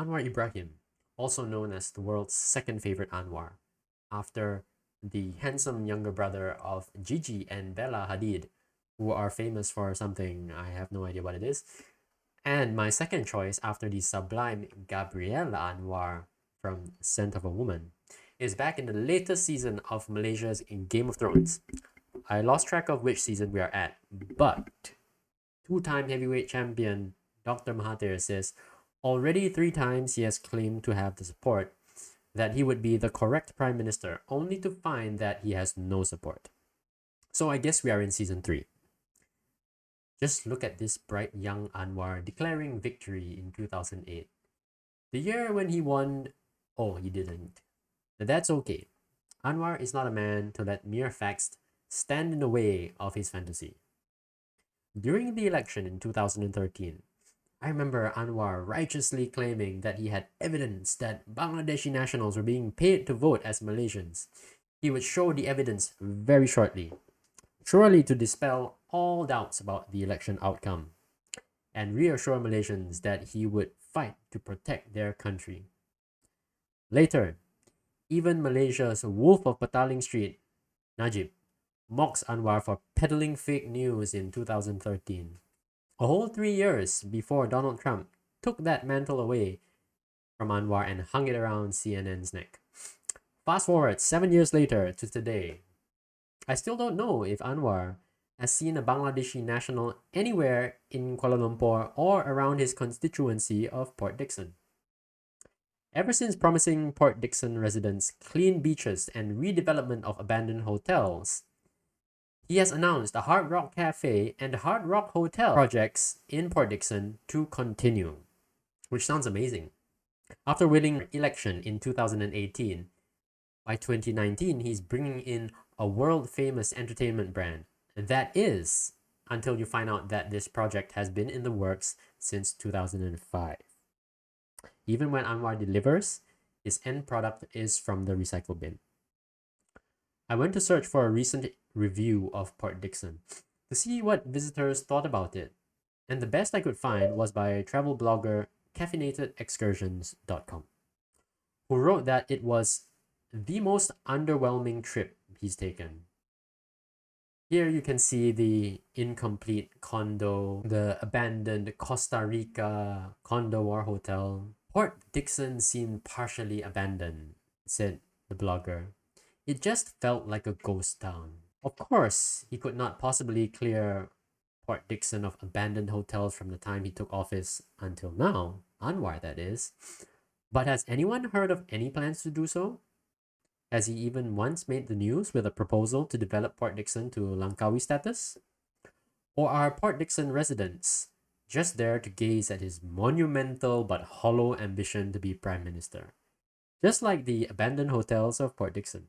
Anwar Ibrahim, also known as the world's second favorite Anwar, after the handsome younger brother of Gigi and Bella Hadid, who are famous for something I have no idea what it is. And my second choice after the sublime Gabriela Anwar from Scent of a Woman is back in the latest season of Malaysia's Game of Thrones. I lost track of which season we are at, but two-time heavyweight champion Dr. Mahathir says already 3 times he has claimed to have the support, that he would be the correct prime minister, only to find that he has no support. So I guess we are in season 3. Just look at this bright young Anwar declaring victory in 2008. The year when he won. Oh, he didn't. But that's okay. Anwar is not a man to let mere facts stand in the way of his fantasy. During the election in 2013, I remember Anwar righteously claiming that he had evidence that Bangladeshi nationals were being paid to vote as Malaysians. He would show the evidence very shortly, surely to dispel all doubts about the election outcome and reassure Malaysians that he would fight to protect their country. Later, even Malaysia's Wolf of Petaling Street, Najib, mocks Anwar for peddling fake news in 2013. A whole 3 years before Donald Trump took that mantle away from Anwar and hung it around CNN's neck. Fast forward 7 years later to today. I still don't know if Anwar has seen a Bangladeshi national anywhere in Kuala Lumpur or around his constituency of Port Dickson. Ever since promising Port Dickson residents clean beaches and redevelopment of abandoned hotels, he has announced the Hard Rock Cafe and the Hard Rock Hotel projects in Port Dickson to continue, which sounds amazing. After winning election in 2018, by 2019, he's bringing in a world-famous entertainment brand. And that is, until you find out that this project has been in the works since 2005. Even when Anwar delivers, his end product is from the recycle bin. I went to search for a recent review of Port Dickson to see what visitors thought about it, and the best I could find was by travel blogger caffeinatedexcursions.com, who wrote that it was the most underwhelming trip he's taken. Here you can see the incomplete condo, the abandoned Costa Rica condo or hotel. Port Dickson seemed partially abandoned, said the blogger. It just felt like a ghost town. Of course, he could not possibly clear Port Dickson of abandoned hotels from the time he took office until now, Anwar that is. But has anyone heard of any plans to do so? Has he even once made the news with a proposal to develop Port Dickson to Langkawi status? Or are Port Dickson residents just there to gaze at his monumental but hollow ambition to be Prime Minister, just like the abandoned hotels of Port Dickson?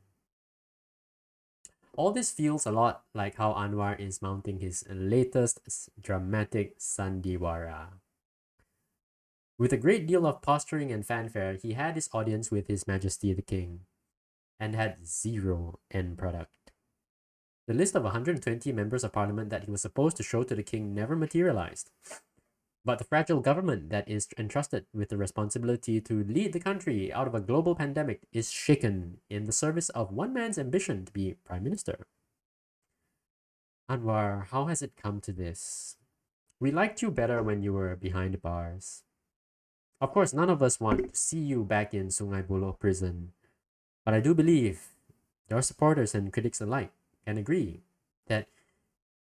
All this feels a lot like how Anwar is mounting his latest dramatic sandiwara. With a great deal of posturing and fanfare, he had his audience with His Majesty the King, and had zero end product. The list of 120 members of parliament that he was supposed to show to the king never materialized. But the fragile government that is entrusted with the responsibility to lead the country out of a global pandemic is shaken in the service of one man's ambition to be prime minister. Anwar, how has it come to this? We liked you better when you were behind the bars. Of course, none of us want to see you back in Sungai Buloh prison. But I do believe your supporters and critics alike can agree that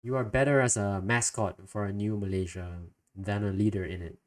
you are better as a mascot for a new Malaysia than a leader in it.